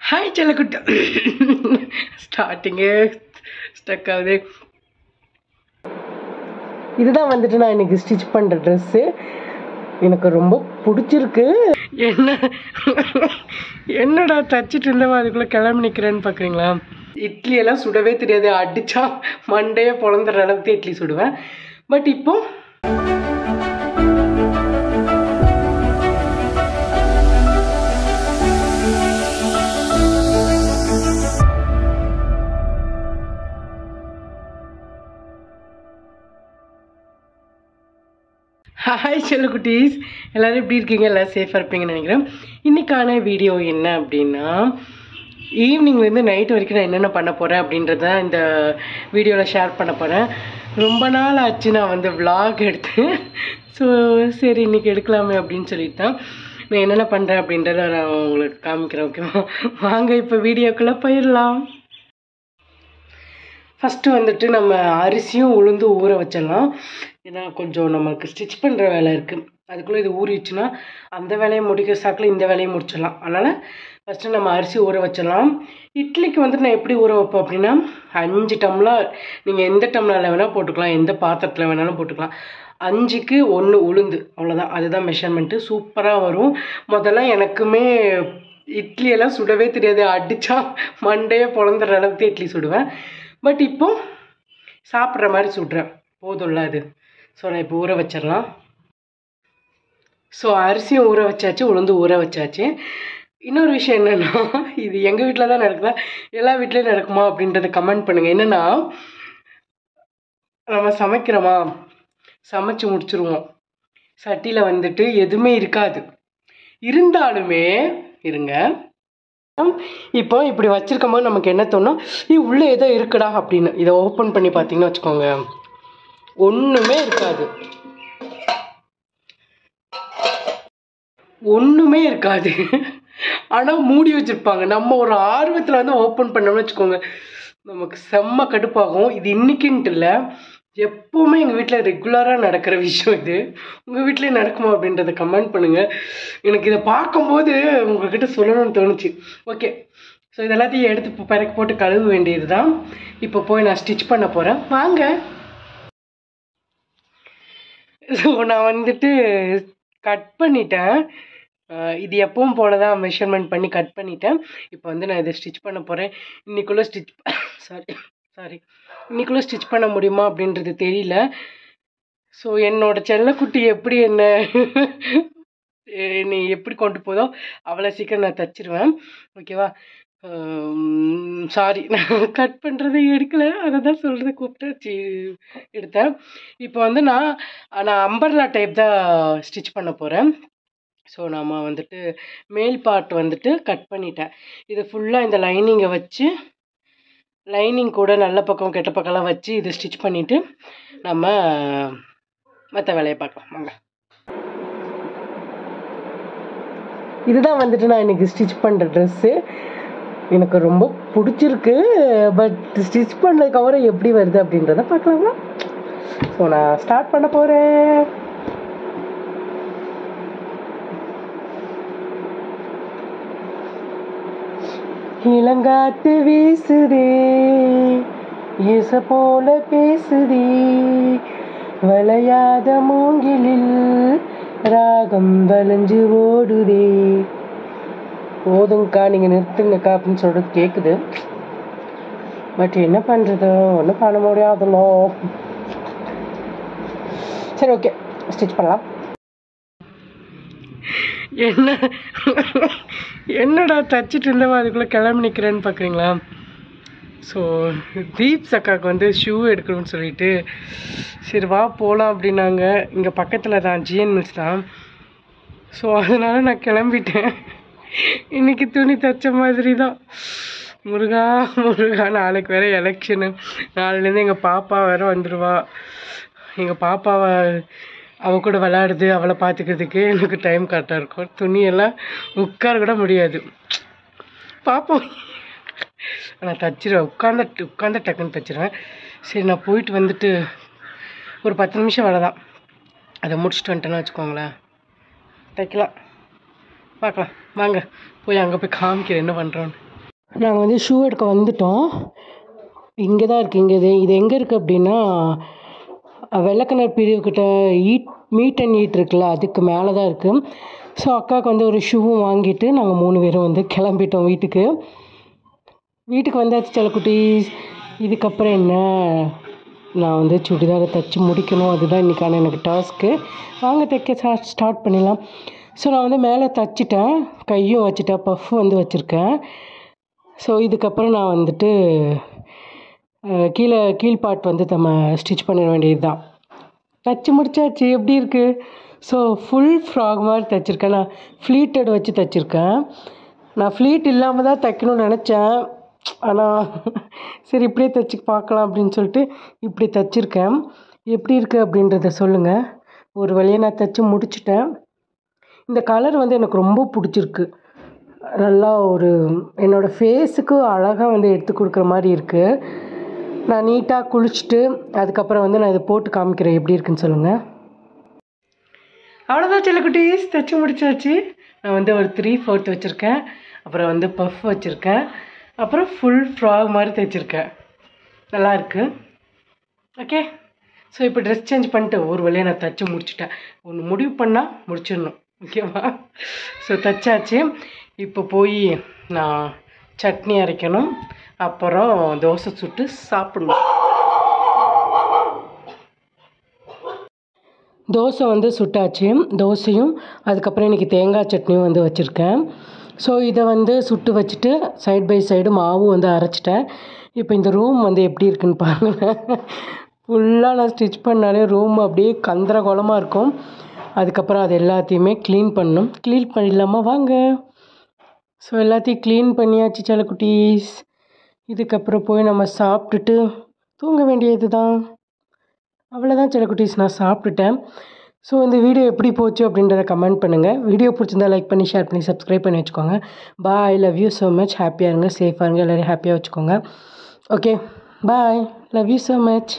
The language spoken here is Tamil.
ஹாய் செல்லக்குட்டி. ஸ்டார்டிங்கே ஸ்டக் ஆகுது. இதுதான் வந்துட்டு நான் இன்னைக்கு ஸ்டிச் பண்ணுற ட்ரெஸ்ஸு. எனக்கு ரொம்ப பிடிச்சிருக்கு. என்னடா தச்சிட்டு இருந்தவா அதுக்குள்ளே கிளம்பி நிற்கிறேன்னு பார்க்குறீங்களா? இட்லி எல்லாம் சுடவே தெரியாது, அடித்தா மண்டையே பொழந்துற அளவுக்கு இட்லி சுடுவேன். பட் இப்போ ஹாய் செல்லக்குட்டீஸ், எல்லோரும் எப்படி இருக்கீங்க? எல்லோரும் சேஃபாக இருப்பீங்கன்னு நினைக்கிறேன். இன்றைக்கான வீடியோ என்ன அப்படின்னா, ஈவினிங்லேருந்து நைட் வரைக்கும் நான் என்னென்ன பண்ண போகிறேன் அப்படின்றத இந்த வீடியோவில் ஷேர் பண்ண போகிறேன். ரொம்ப நாள் ஆச்சு நான் வந்து vlog எடுத்து. ஸோ சரி இன்றைக்கி எடுக்கலாமே அப்படின்னு சொல்லிட்டு தான் நான் என்னென்ன பண்ணுறேன் அப்படின்றத நான் உங்களுக்கு காமிக்கிறேன். ஓகேவா? வாங்க இப்போ வீடியோக்குள்ளே போயிடலாம். ஃபஸ்ட்டு வந்துட்டு நம்ம அரிசியும் உளுந்து ஊற வச்சிடலாம். ஏன்னா கொஞ்சம் நமக்கு ஸ்டிச் பண்ணுற வேலை இருக்குது. அதுக்குள்ளே இது ஊறிடுச்சுன்னா அந்த வேலையை முடிக்கிற சாக்கில் இந்த வேலையை முடிச்சிடலாம். அதனால் ஃபஸ்ட்டு நம்ம அரிசி ஊற வச்சிடலாம். இட்லிக்கு வந்துட்டு நான் எப்படி ஊற வைப்பேன் அப்படின்னா, 5 டம்ளர், நீங்கள் எந்த டம்ளரில் வேணால் போட்டுக்கலாம், எந்த பாத்திரத்தில் வேணாலும் போட்டுக்கலாம். 5க்கு 1 உளுந்து, அவ்வளோதான். அதுதான் மெஷர்மெண்ட்டு. சூப்பராக வரும். முதல்ல எனக்குமே இட்லியெல்லாம் சுடவே தெரியாது, அடித்தா மண்டையே பொழந்துற அளவுக்கு இட்லி சுடுவேன். பட் இப்போ சாப்பிட்ற மாதிரி சுடுறேன், போதும்ல அது. ஸோ நான் இப்போ ஊற வச்சிடலாம். ஸோ அரிசியும் ஊற வச்சாச்சு, உளுந்து ஊற வச்சாச்சு. இன்னொரு விஷயம் என்னென்னா, இது எங்கள் வீட்டில் தான் நடக்குதா எல்லா வீட்லேயும் நடக்குமா அப்படின்றத கமெண்ட் பண்ணுங்கள். என்னென்னா, நம்ம சமைக்கிறோமா, சமைச்சு முடிச்சுருவோம், சட்டியில் வந்துட்டு எதுவுமே இருக்காது. இருந்தாலுமே இருங்க, இப்போ இப்படி வச்சிருக்கும் போது நமக்கு என்ன தோணும், உள்ளே ஏதோ இருக்குடா அப்படின்னு. இதை ஓப்பன் பண்ணி பார்த்தீங்கன்னு வச்சுக்கோங்க, ஒன்றுமே இருக்காது, ஒன்றுமே இருக்காது. ஆனால் மூடி வச்சுருப்பாங்க. நம்ம ஒரு ஆர்வத்தில் வந்து ஓப்பன் பண்ணோம்னு வச்சுக்கோங்க, நமக்கு செம்ம கடுப்பாகும். இது இன்னைக்குன்ட்டு இல்லை, எப்போவுமே எங்கள் வீட்டில் ரெகுலராக நடக்கிற விஷயம் இது. உங்கள் வீட்டிலே நடக்குமா அப்படின்றத கமெண்ட் பண்ணுங்கள். எனக்கு இதை பார்க்கும்போது உங்கள்கிட்ட சொல்லணும்னு தோணுச்சு. ஓகே, ஸோ இதெல்லாத்தையும் எடுத்து பிறகு போட்டு கழுவ வேண்டியது தான். இப்போ போய் நான் ஸ்டிச் பண்ண போகிறேன், வாங்க. ஸோ நான் வந்துட்டு கட் பண்ணிட்டேன். இது எப்பவும் போல தான் மெஷர்மெண்ட் பண்ணி கட் பண்ணிட்டேன். இப்போ வந்து நான் இதை ஸ்டிச் பண்ண போகிறேன். இன்றைக்குள்ளே இன்றைக்குள்ளே ஸ்டிச் பண்ண முடியுமா அப்படின்றது தெரியல. ஸோ என்னோட செல்லக்குட்டி எப்படி நீ எப்படி கொண்டு போதோ அவ்வளோ சீக்கிரம் நான் தச்சிருவேன். ஓகேவா? சாரி, நான் கட் பண்ணுறதை எடுக்கலை, அதை தான் சொல்கிறத கூப்பிட்டு எடுத்தேன். இப்போ வந்து நான் அம்பர்லா டைப் தான் ஸ்டிச் பண்ண போகிறேன். ஸோ நம்ம வந்துட்டு மேல் பார்ட் வந்துட்டு கட் பண்ணிட்டேன். இது ஃபுல்லாக இந்த லைனிங்கை வச்சு, லைனிங் கூட நல்ல பக்கம் கெட்ட பக்கம்லாம் வச்சு இதை ஸ்டிச் பண்ணிவிட்டு நம்ம மற்ற வேலையை பார்க்கலாம், வாங்க. இதுதான் வந்துட்டு நான் இன்றைக்கி ஸ்டிச் பண்ணுற ட்ரெஸ்ஸு. எனக்கு ரொம்ப பிடிச்சிருக்கு. பட் ஸ்டிச் பண்ணதுக்கப்புறம் எப்படி வருது அப்படின்றத பார்க்கலாமா? ஸோ நான் ஸ்டார்ட் பண்ண போகிறேன். இளங்காத்து வீசுதே, இச போல பேசுதே, வளையாத மூங்கிலில் ராகம் வளைஞ்சு ஓடுதே. போதுங்கக்கா, நீங்கள் நிறுத்துங்கக்கா அப்படின்னு சொல்கிறது கேட்குது. பட் என்ன பண்ணுறது, ஒன்றும் பண்ண முடியாதுல்லோ. சரி, ஓகே, ஸ்டிச் பண்ணலாம். என்னடா தச்சிட்டு இருந்தவா அதுக்குள்ளே கிளம்பி நிற்கிறேன்னு பார்க்குறீங்களா? ஸோ தீப்ஸ் அக்காவுக்கு வந்து ஷூ எடுக்கணும்னு சொல்லிட்டு சரி வா போகலாம் அப்படின்னாங்க. இங்கே பக்கத்தில் தான், ஜிஎன் மில்ஸ் தான். ஸோ அதனால் நான் கிளம்பிட்டேன். இன்றைக்கி துணி தைச்ச மாதிரி தான். முருகா முருகா, நாளைக்கு வேறு எலெக்ஷனு. நாளையிலேருந்து எங்கள் பாப்பா வேறு வந்துடுவா. எங்கள் பாப்பாவை அவள் கூட விளையாடுது, அவளை பார்த்துக்கிறதுக்கு எனக்கு டைம் கரெக்டாக இருக்கும். துணியெல்லாம் உட்கார கூட முடியாது. பார்ப்போம், நான் தச்சிடுவேன், உட்காந்த டக்குன்னு தச்சிடுவேன். சரி நான் போயிட்டு வந்துட்டு ஒரு 10 நிமிஷம் வேலை தான், அதை முடிச்சுட்டு வந்துட்டேன்னு வச்சுக்கோங்களேன், தைக்கலாம். பார்க்கலாம் வாங்க, போய் அங்கே போய் காமிக்கிறேன் என்ன பண்ணுறோன்னு. நாங்கள் வந்து ஷூ எடுக்க வந்துட்டோம். இங்கே தான் இருக்குது. இங்கே இது எங்கே இருக்குது அப்படின்னா வெள்ளக்கிணறு பிரிவுக்கிட்ட மீட் அண்ட் ஈட் இருக்குல்ல, அதுக்கு மேலே தான் இருக்குது. ஸோ அக்காவுக்கு வந்து ஒரு ஷூவும் வாங்கிட்டு நாங்கள் 3 பேரும் வந்து கிளம்பிட்டோம் வீட்டுக்கு. வீட்டுக்கு வந்தாச்சு செல்லக்குட்டீஸ். இதுக்கப்புறம் என்ன, நான் வந்து சுடிதாரை தைச்சி முடிக்கணும். அதுதான் இன்றைக்கான எனக்கு டாஸ்க்கு. வாங்க தைக்க ஸ்டார்ட் பண்ணிடலாம். ஸோ நான் வந்து மேலே தைச்சிட்டேன், கையும் வச்சுட்டேன், பஃப் வந்து வச்சுருக்கேன். ஸோ இதுக்கப்புறம் நான் வந்துட்டு கீழ்பாட் வந்து நம்ம ஸ்டிச் பண்ண வேண்டியது தான். தைச்சி முடிச்சாச்சு. எப்படி இருக்குது? ஸோ ஃபுல் ஃப்ராக் மாதிரி தைச்சிருக்கேன். நான் ஃப்ளீட்டட் வச்சு தைச்சிருக்கேன். நான் ஃப்ளீட் இல்லாமல் தான் தைக்கணும்னு நினச்சேன். ஆனால் சரி இப்படியே தைச்சி பார்க்கலாம் அப்படின்னு சொல்லிட்டு இப்படி தைச்சிருக்கேன். எப்படி இருக்குது அப்படின்றத சொல்லுங்கள். ஒரு வழியாக நான் தைச்சி முடிச்சிட்டேன். இந்த கலர் வந்து எனக்கு ரொம்ப பிடிச்சிருக்கு. நல்லா ஒரு என்னோடய ஃபேஸுக்கு அழகாக வந்து எடுத்து கொடுக்குற மாதிரி இருக்குது. நான் நீட்டாக குளிச்சுட்டு அதுக்கப்புறம் வந்து நான் இதை போட்டு காமிக்கிறேன் எப்படி இருக்குன்னு சொல்லுங்கள். அவ்வளோதான் செல்லக்குட்டீஸ், தைச்சி முடிச்சாச்சு. நான் வந்து ஒரு 3/4 வச்சுருக்கேன், அப்புறம் வந்து பஃப் வச்சுருக்கேன், அப்புறம் ஃபுல் ஃப்ராக் மாதிரி தைச்சிருக்கேன். நல்லாயிருக்கு. ஓகே, ஸோ இப்போ ட்ரெஸ் சேஞ்ச் பண்ணிட்டு ஒரு வழியாக நான் தைச்சி முடிச்சுட்டேன். ஒன்று முடிவு பண்ணால் முடிச்சிடணும், ஓகேவா? ஸோ தைச்சாச்சு. இப்போ போய் நான் சட்னி அரைக்கணும், அப்புறம் தோசை சுட்டு சாப்பிடணும். தோசை வந்து சுட்டாச்சு. தோசையும் அதுக்கப்புறம் இன்றைக்கி தேங்காய் சட்னியும் வந்து வச்சுருக்கேன். ஸோ இதை வந்து சுட்டு வச்சுட்டு சைட் பை சைடு மாவும் வந்து அரைச்சிட்டேன். இப்போ இந்த ரூம் வந்து எப்படி இருக்குன்னு பாருங்கள். ஃபுல்லாக நான் ஸ்டிச் பண்ணாலே ரூம் அப்படியே கந்தரகோலமாக இருக்கும். அதுக்கப்புறம் அது எல்லாத்தையுமே க்ளீன் பண்ணணும். க்ளீன் பண்ணிடலாமா வாங்க. ஸோ எல்லாத்தையும் க்ளீன் பண்ணியாச்சு செல்லக்குட்டீஸ். இதுக்கப்புறம் போய் நம்ம சாப்பிட்டுட்டு தூங்க வேண்டியது தான். அவ்வளோதான் செல்லக்குட்டீஸ், நான் சாப்பிட்டுட்டேன். ஸோ இந்த வீடியோ எப்படி போச்சு அப்படின்றத கமெண்ட் பண்ணுங்கள். வீடியோ பிடிச்சிருந்தா லைக் பண்ணி ஷேர் பண்ணி சப்ஸ்கிரைப் பண்ணி வச்சுக்கோங்க. பாய், லவ் யூ ஸோ மச். ஹாப்பியாக இருங்க, சேஃபாக இருங்க, எல்லோரும் ஹாப்பியாக வச்சுக்கோங்க. Okay, bye, love you so much.